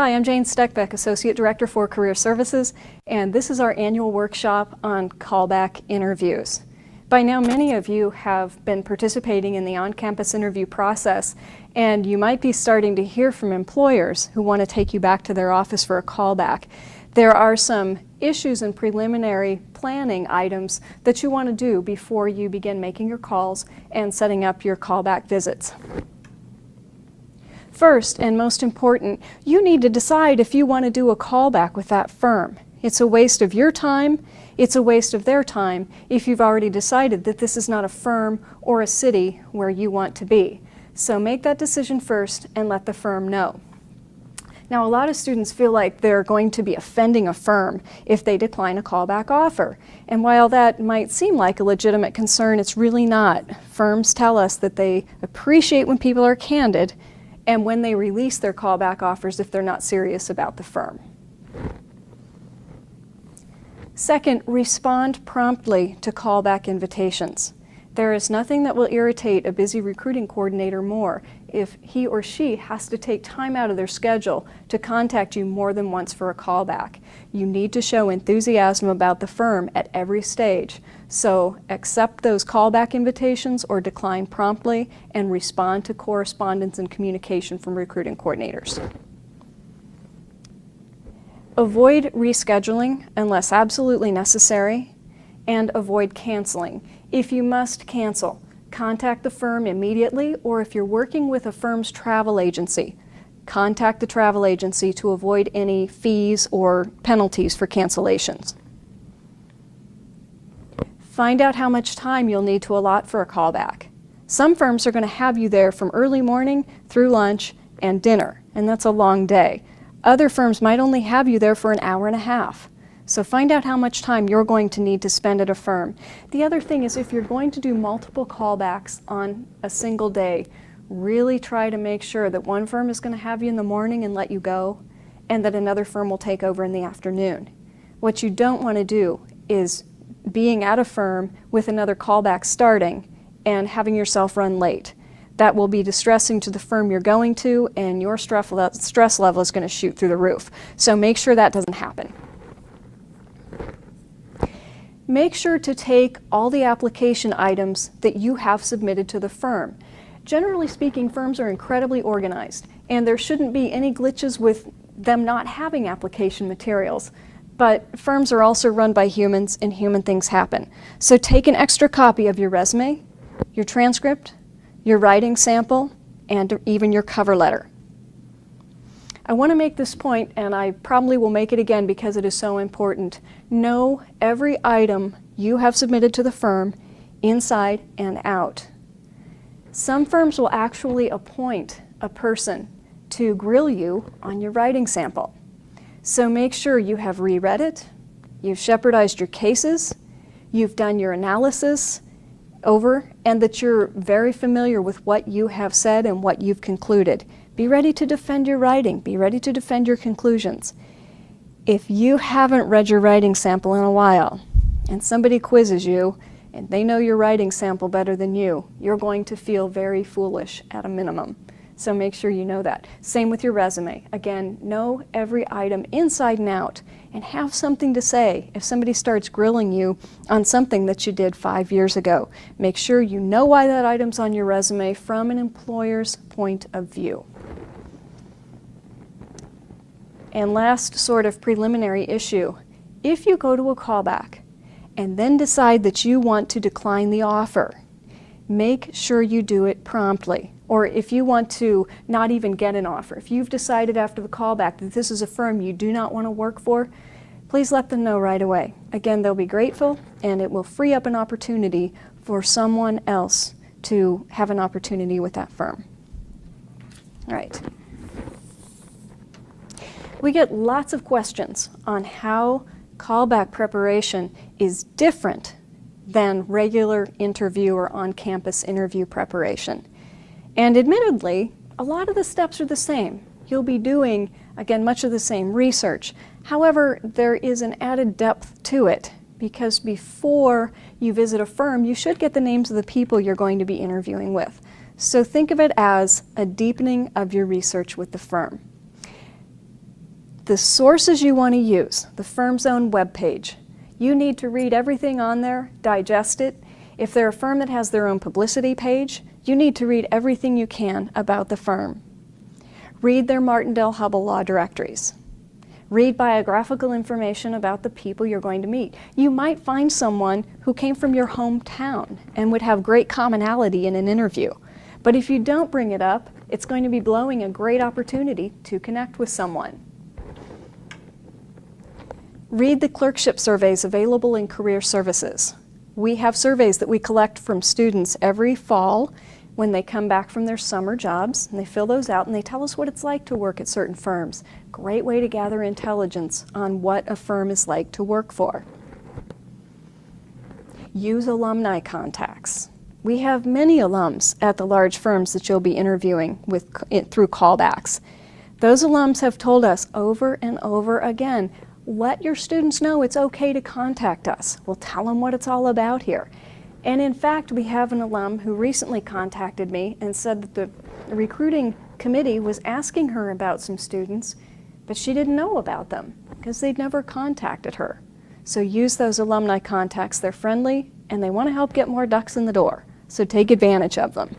Hi, I'm Jane Steckbeck, Associate Director for Career Services, and this is our annual workshop on callback interviews. By now, many of you have been participating in the on-campus interview process, and you might be starting to hear from employers who want to take you back to their office for a callback. There are some issues and preliminary planning items that you want to do before you begin making your calls and setting up your callback visits. First, and most important, you need to decide if you want to do a callback with that firm. It's a waste of your time, it's a waste of their time if you've already decided that this is not a firm or a city where you want to be. So make that decision first and let the firm know. Now, a lot of students feel like they're going to be offending a firm if they decline a callback offer. And while that might seem like a legitimate concern, it's really not. Firms tell us that they appreciate when people are candid and when they release their callback offers if they're not serious about the firm. Second, respond promptly to callback invitations. There is nothing that will irritate a busy recruiting coordinator more if he or she has to take time out of their schedule to contact you more than once for a callback. You need to show enthusiasm about the firm at every stage. So accept those callback invitations or decline promptly and respond to correspondence and communication from recruiting coordinators. Avoid rescheduling unless absolutely necessary, and avoid canceling. If you must cancel, contact the firm immediately, or if you're working with a firm's travel agency, contact the travel agency to avoid any fees or penalties for cancellations. Find out how much time you'll need to allot for a callback. Some firms are going to have you there from early morning through lunch and dinner, and that's a long day. Other firms might only have you there for an hour and a half. So find out how much time you're going to need to spend at a firm. The other thing is, if you're going to do multiple callbacks on a single day, really try to make sure that one firm is going to have you in the morning and let you go, and that another firm will take over in the afternoon. What you don't want to do is being at a firm with another callback starting and having yourself run late. That will be distressing to the firm you're going to, and your stress level is going to shoot through the roof. So make sure that doesn't happen. Make sure to take all the application items that you have submitted to the firm. Generally speaking, firms are incredibly organized, and there shouldn't be any glitches with them not having application materials. But firms are also run by humans, and human things happen. So take an extra copy of your resume, your transcript, your writing sample, and even your cover letter. I want to make this point, and I probably will make it again because it is so important. Know every item you have submitted to the firm, inside and out. Some firms will actually appoint a person to grill you on your writing sample. So make sure you have reread it, you've shepherdized your cases, you've done your analysis over, and that you're very familiar with what you have said and what you've concluded. Be ready to defend your writing. Be ready to defend your conclusions. If you haven't read your writing sample in a while, and somebody quizzes you, and they know your writing sample better than you, you're going to feel very foolish at a minimum. So make sure you know that. Same with your resume. Again, know every item inside and out, and have something to say if somebody starts grilling you on something that you did 5 years ago. Make sure you know why that item's on your resume from an employer's point of view. And last sort of preliminary issue, if you go to a callback and then decide that you want to decline the offer, make sure you do it promptly. Or if you want to not even get an offer, if you've decided after the callback that this is a firm you do not want to work for, please let them know right away. Again, they'll be grateful, and it will free up an opportunity for someone else to have an opportunity with that firm. All right. We get lots of questions on how callback preparation is different than regular interview or on-campus interview preparation. And admittedly, a lot of the steps are the same. You'll be doing, again, much of the same research. However, there is an added depth to it, because before you visit a firm, you should get the names of the people you're going to be interviewing with. – So think of it as a deepening of your research with the firm. The sources you want to use, the firm's own webpage. You need to read everything on there, digest it. If they're a firm that has their own publicity page, you need to read everything you can about the firm. Read their Martindale-Hubbell law directories. Read biographical information about the people you're going to meet. You might find someone who came from your hometown and would have great commonality in an interview. But if you don't bring it up, it's going to be blowing a great opportunity to connect with someone. Read the clerkship surveys available in Career Services. We have surveys that we collect from students every fall when they come back from their summer jobs, and they fill those out and they tell us what it's like to work at certain firms. Great way to gather intelligence on what a firm is like to work for. Use alumni contacts. We have many alums at the large firms that you'll be interviewing with through callbacks. Those alums have told us over and over again, let your students know it's okay to contact us. We'll tell them what it's all about here. And in fact, we have an alum who recently contacted me and said that the recruiting committee was asking her about some students, but she didn't know about them because they'd never contacted her. So use those alumni contacts. They're friendly and they want to help get more ducks in the door. So take advantage of them.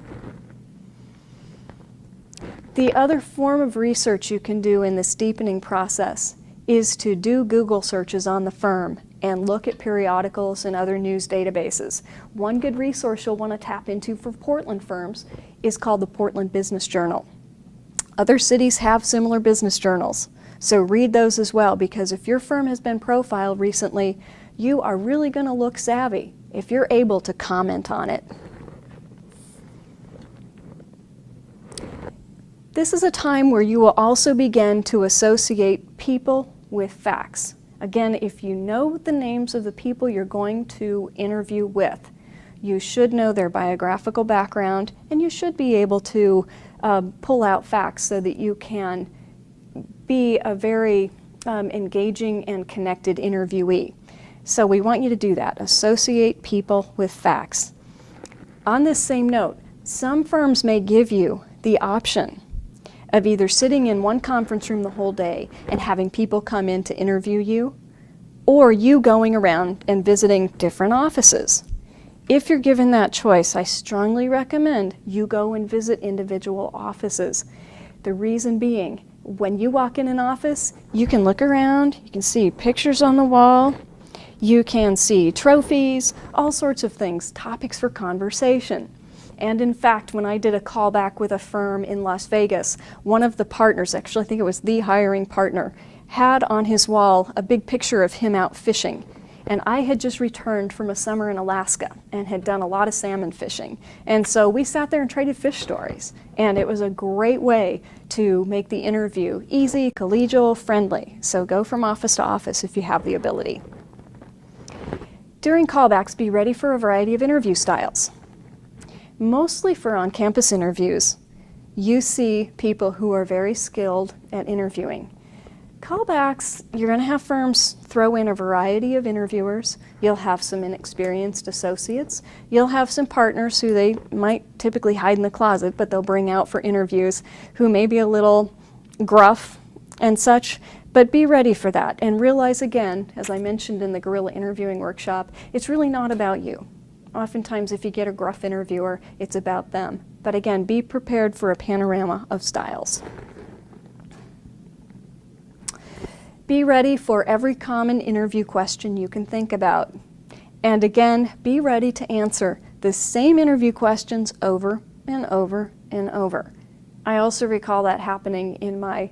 The other form of research you can do in this deepening process is to do Google searches on the firm and look at periodicals and other news databases. One good resource you'll want to tap into for Portland firms is called the Portland Business Journal. Other cities have similar business journals, so read those as well, because if your firm has been profiled recently, you are really going to look savvy if you're able to comment on it. This is a time where you will also begin to associate people with facts. Again, if you know the names of the people you're going to interview with, you should know their biographical background, and you should be able to pull out facts so that you can be a very engaging and connected interviewee. So we want you to do that. Associate people with facts. On this same note, some firms may give you the option of either sitting in one conference room the whole day and having people come in to interview you, or you going around and visiting different offices. If you're given that choice, I strongly recommend you go and visit individual offices. The reason being, when you walk in an office, you can look around, you can see pictures on the wall, you can see trophies, all sorts of things, topics for conversation. And in fact, when I did a callback with a firm in Las Vegas, one of the partners, actually I think it was the hiring partner, had on his wall a big picture of him out fishing. And I had just returned from a summer in Alaska and had done a lot of salmon fishing. And so we sat there and traded fish stories. And it was a great way to make the interview easy, collegial, friendly. So go from office to office if you have the ability. During callbacks, be ready for a variety of interview styles. Mostly for on-campus interviews, you see people who are very skilled at interviewing. Callbacks, you're going to have firms throw in a variety of interviewers. You'll have some inexperienced associates. You'll have some partners who they might typically hide in the closet, but they'll bring out for interviews, who may be a little gruff and such. But be ready for that and realize again, as I mentioned in the guerrilla interviewing workshop, it's really not about you. Oftentimes if you get a gruff interviewer, it's about them. But again, be prepared for a panorama of styles. Be ready for every common interview question you can think about. And again, be ready to answer the same interview questions over and over and over. I also recall that happening in my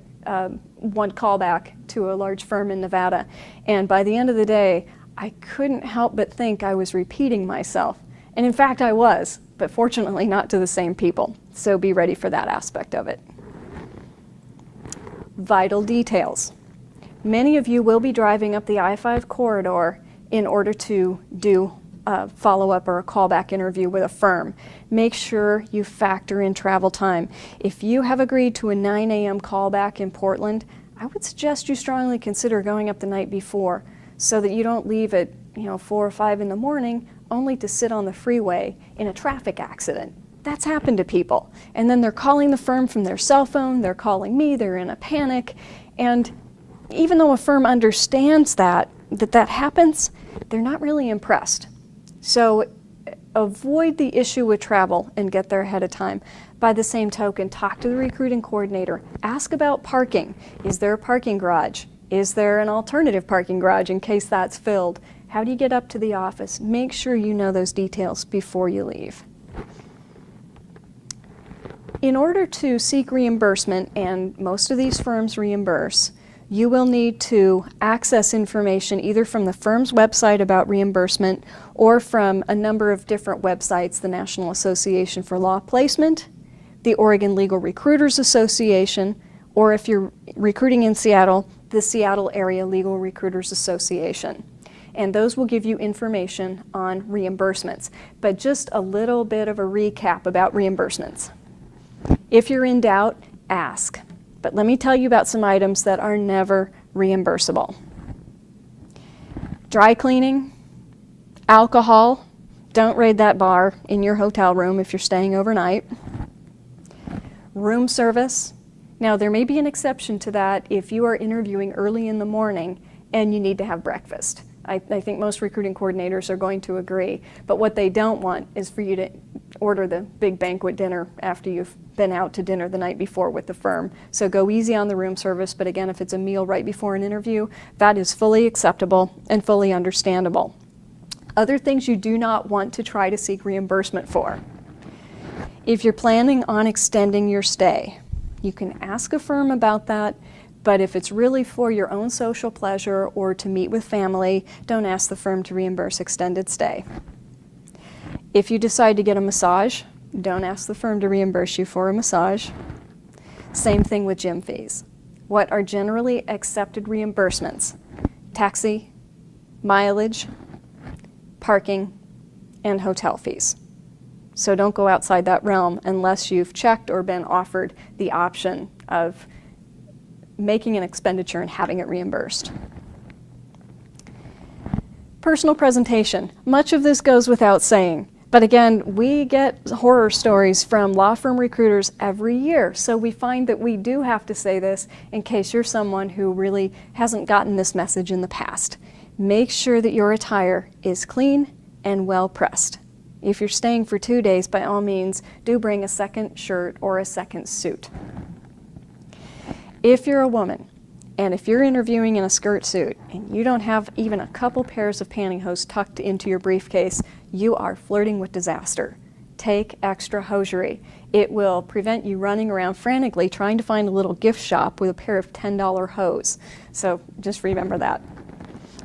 one callback to a large firm in Nevada. And by the end of the day, I couldn't help but think I was repeating myself. And in fact, I was, but fortunately not to the same people. So be ready for that aspect of it. Vital details. Many of you will be driving up the I-5 corridor in order to do a follow-up or a callback interview with a firm. Make sure you factor in travel time. If you have agreed to a 9 a.m. callback in Portland, I would suggest you strongly consider going up the night before so that you don't leave at 4 or 5 in the morning only to sit on the freeway in a traffic accident. That's happened to people. And then they're calling the firm from their cell phone, they're calling me, they're in a panic, and even though a firm understands that happens, they're not really impressed. So avoid the issue with travel and get there ahead of time. By the same token, talk to the recruiting coordinator. Ask about parking. Is there a parking garage? Is there an alternative parking garage in case that's filled? How do you get up to the office? Make sure you know those details before you leave. In order to seek reimbursement, and most of these firms reimburse, you will need to access information either from the firm's website about reimbursement or from a number of different websites, the National Association for Law Placement, the Oregon Legal Recruiters Association, or if you're recruiting in Seattle, the Seattle Area Legal Recruiters Association. And those will give you information on reimbursements. But just a little bit of a recap about reimbursements. If you're in doubt, ask. But let me tell you about some items that are never reimbursable. Dry cleaning, alcohol, don't raid that bar in your hotel room if you're staying overnight. Room service. Now there may be an exception to that if you are interviewing early in the morning and you need to have breakfast. I think most recruiting coordinators are going to agree. But what they don't want is for you to order the big banquet dinner after you've been out to dinner the night before with the firm. So go easy on the room service, but again, if it's a meal right before an interview, that is fully acceptable and fully understandable. Other things you do not want to try to seek reimbursement for. If you're planning on extending your stay, you can ask a firm about that. But if it's really for your own social pleasure or to meet with family, don't ask the firm to reimburse extended stay. If you decide to get a massage, don't ask the firm to reimburse you for a massage. Same thing with gym fees. What are generally accepted reimbursements? Taxi, mileage, parking, and hotel fees. So don't go outside that realm unless you've checked or been offered the option of making an expenditure and having it reimbursed. Personal presentation. Much of this goes without saying, but again, we get horror stories from law firm recruiters every year, so we find that we do have to say this in case you're someone who really hasn't gotten this message in the past. Make sure that your attire is clean and well pressed. If you're staying for 2 days, by all means, do bring a second shirt or a second suit. If you're a woman, and if you're interviewing in a skirt suit, and you don't have even a couple pairs of pantyhose tucked into your briefcase, you are flirting with disaster. Take extra hosiery. It will prevent you running around frantically trying to find a little gift shop with a pair of $10 hose. So just remember that.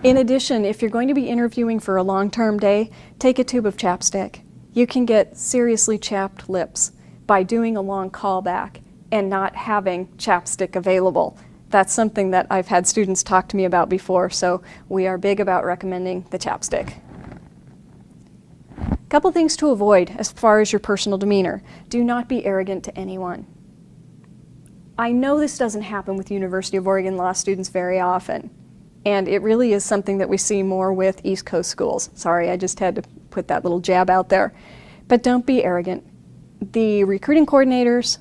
In addition, if you're going to be interviewing for a long-term day, take a tube of chapstick. You can get seriously chapped lips by doing a long callback and not having chapstick available. That's something that I've had students talk to me about before, so we are big about recommending the chapstick. A couple things to avoid as far as your personal demeanor. Do not be arrogant to anyone. I know this doesn't happen with University of Oregon law students very often, and it really is something that we see more with East Coast schools. Sorry, I just had to put that little jab out there. But don't be arrogant. The recruiting coordinators,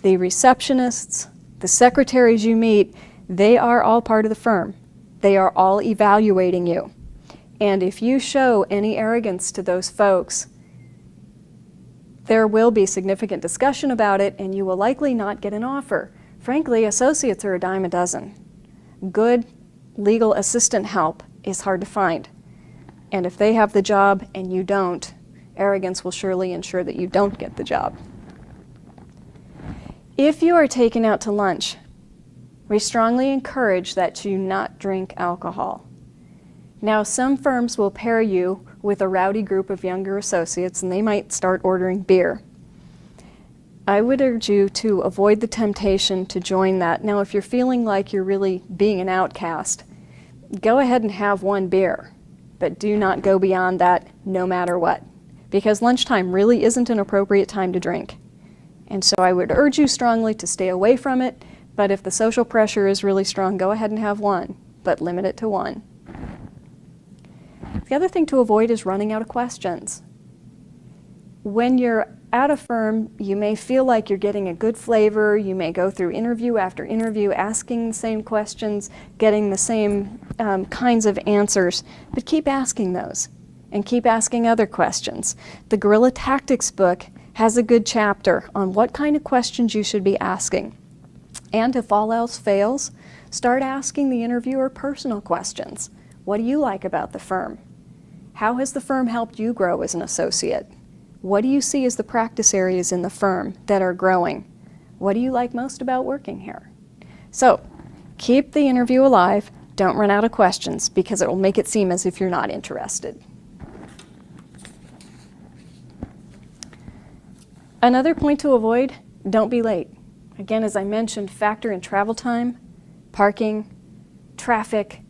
the receptionists, the secretaries you meet, they are all part of the firm. They are all evaluating you. And if you show any arrogance to those folks, there will be significant discussion about it and you will likely not get an offer. Frankly, associates are a dime a dozen. Good legal assistant help is hard to find. And if they have the job and you don't, arrogance will surely ensure that you don't get the job. If you are taken out to lunch, we strongly encourage that you not drink alcohol. Now, some firms will pair you with a rowdy group of younger associates and they might start ordering beer. I would urge you to avoid the temptation to join that. Now, if you're feeling like you're really being an outcast, go ahead and have one beer, but do not go beyond that no matter what, because lunchtime really isn't an appropriate time to drink. And so I would urge you strongly to stay away from it, but if the social pressure is really strong, go ahead and have one, but limit it to one. The other thing to avoid is running out of questions. When you're at a firm, you may feel like you're getting a good flavor. You may go through interview after interview, asking the same questions, getting the same kinds of answers, but keep asking those and keep asking other questions. The Guerrilla Tactics book has a good chapter on what kind of questions you should be asking. And if all else fails, start asking the interviewer personal questions. What do you like about the firm? How has the firm helped you grow as an associate? What do you see as the practice areas in the firm that are growing? What do you like most about working here? So, keep the interview alive. Don't run out of questions because it will make it seem as if you're not interested. Another point to avoid, don't be late. Again, as I mentioned, factor in travel time, parking, traffic,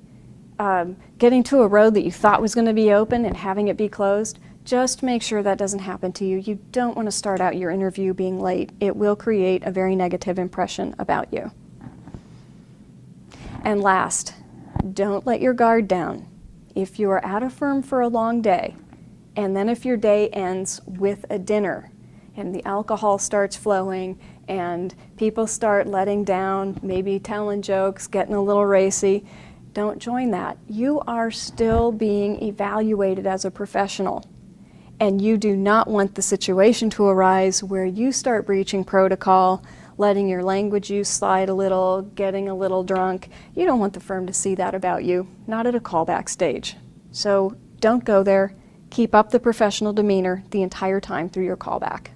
getting to a road that you thought was going to be open and having it be closed. Just make sure that doesn't happen to you. You don't want to start out your interview being late. It will create a very negative impression about you. And last, don't let your guard down. If you are at a firm for a long day, and then if your day ends with a dinner, and the alcohol starts flowing, and people start letting down, maybe telling jokes, getting a little racy, don't join that. You are still being evaluated as a professional. And you do not want the situation to arise where you start breaching protocol, letting your language use slide a little, getting a little drunk. You don't want the firm to see that about you, not at a callback stage. So don't go there. Keep up the professional demeanor the entire time through your callback.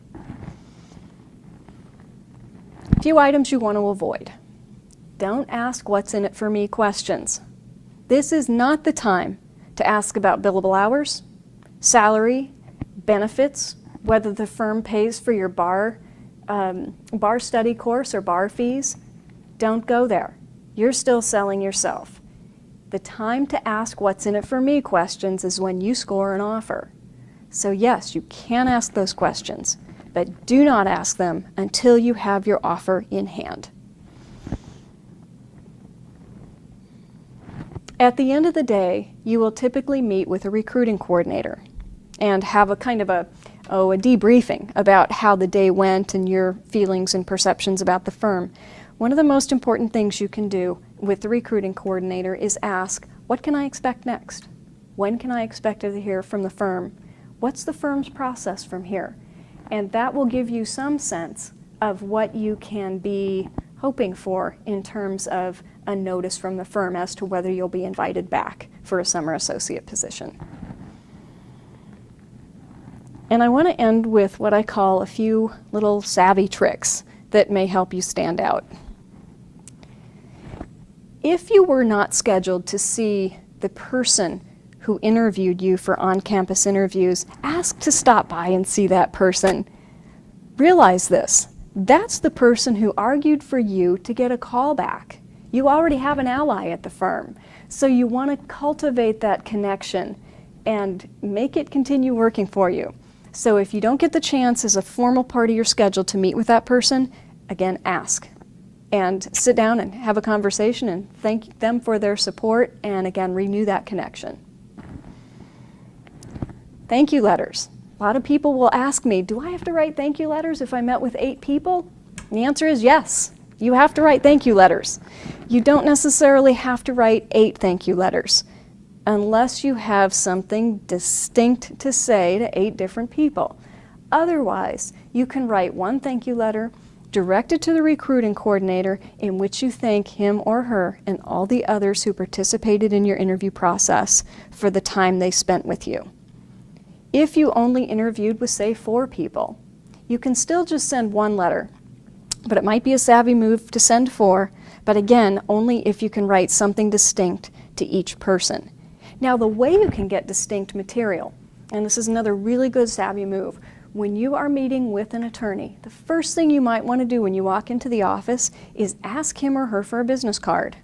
A few items you want to avoid. Don't ask what's in it for me questions. This is not the time to ask about billable hours, salary, benefits, whether the firm pays for your bar study course or bar fees. Don't go there. You're still selling yourself. The time to ask what's in it for me questions is when you score an offer. So yes, you can ask those questions, but do not ask them until you have your offer in hand. At the end of the day, you will typically meet with a recruiting coordinator and have a kind of a debriefing about how the day went and your feelings and perceptions about the firm. One of the most important things you can do with the recruiting coordinator is ask, what can I expect next? When can I expect to hear from the firm? What's the firm's process from here? And that will give you some sense of what you can be hoping for in terms of a notice from the firm as to whether you'll be invited back for a summer associate position. And I want to end with what I call a few little savvy tricks that may help you stand out. If you were not scheduled to see the person who interviewed you for on-campus interviews, ask to stop by and see that person. Realize this, that's the person who argued for you to get a call back. You already have an ally at the firm, so you want to cultivate that connection and make it continue working for you. So if you don't get the chance as a formal part of your schedule to meet with that person, again, ask. And sit down and have a conversation and thank them for their support and again, renew that connection. Thank you letters. A lot of people will ask me, do I have to write thank you letters if I met with 8 people? And the answer is yes. You have to write thank you letters. You don't necessarily have to write 8 thank you letters unless you have something distinct to say to 8 different people. Otherwise, you can write one thank you letter directed to the recruiting coordinator in which you thank him or her and all the others who participated in your interview process for the time they spent with you. If you only interviewed with, say, 4 people, you can still just send 1 letter, but it might be a savvy move to send 4, but again, only if you can write something distinct to each person. Now, the way you can get distinct material, and this is another really good savvy move, when you are meeting with an attorney, the first thing you might want to do when you walk into the office is ask him or her for a business card.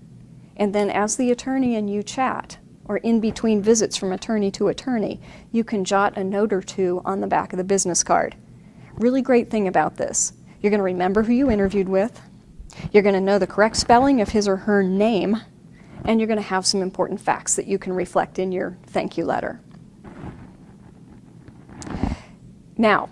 And then as the attorney and you chat, or in between visits from attorney to attorney, you can jot a note or 2 on the back of the business card. Really great thing about this. You're going to remember who you interviewed with, you're going to know the correct spelling of his or her name, and you're going to have some important facts that you can reflect in your thank you letter. Now,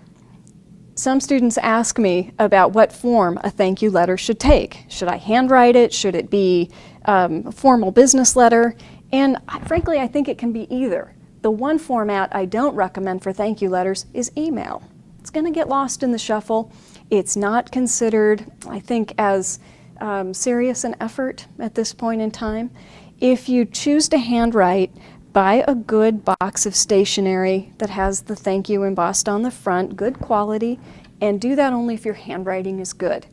Some students ask me about what form a thank you letter should take. Should I handwrite it? Should it be a formal business letter? And frankly, I think it can be either. The one format I don't recommend for thank you letters is email. It's going to get lost in the shuffle. It's not considered, I think, as serious an effort at this point in time. If you choose to handwrite, buy a good box of stationery that has the thank you embossed on the front, good quality, and do that only if your handwriting is good.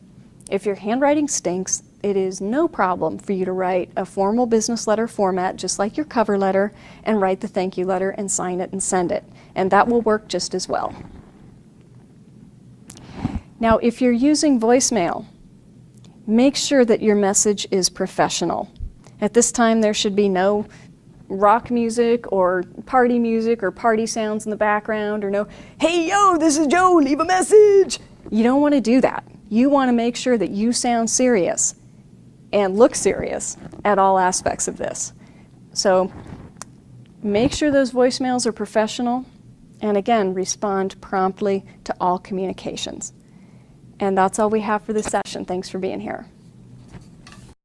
If your handwriting stinks, it is no problem for you to write a formal business letter format, just like your cover letter, and write the thank you letter and sign it and send it. And that will work just as well. Now, if you're using voicemail, make sure that your message is professional. At this time, there should be no rock music or party sounds in the background, or no, "Hey, yo, this is Joe, leave a message." You don't want to do that. You want to make sure that you sound serious and look serious at all aspects of this. So make sure those voicemails are professional, and again, respond promptly to all communications. And that's all we have for this session. Thanks for being here.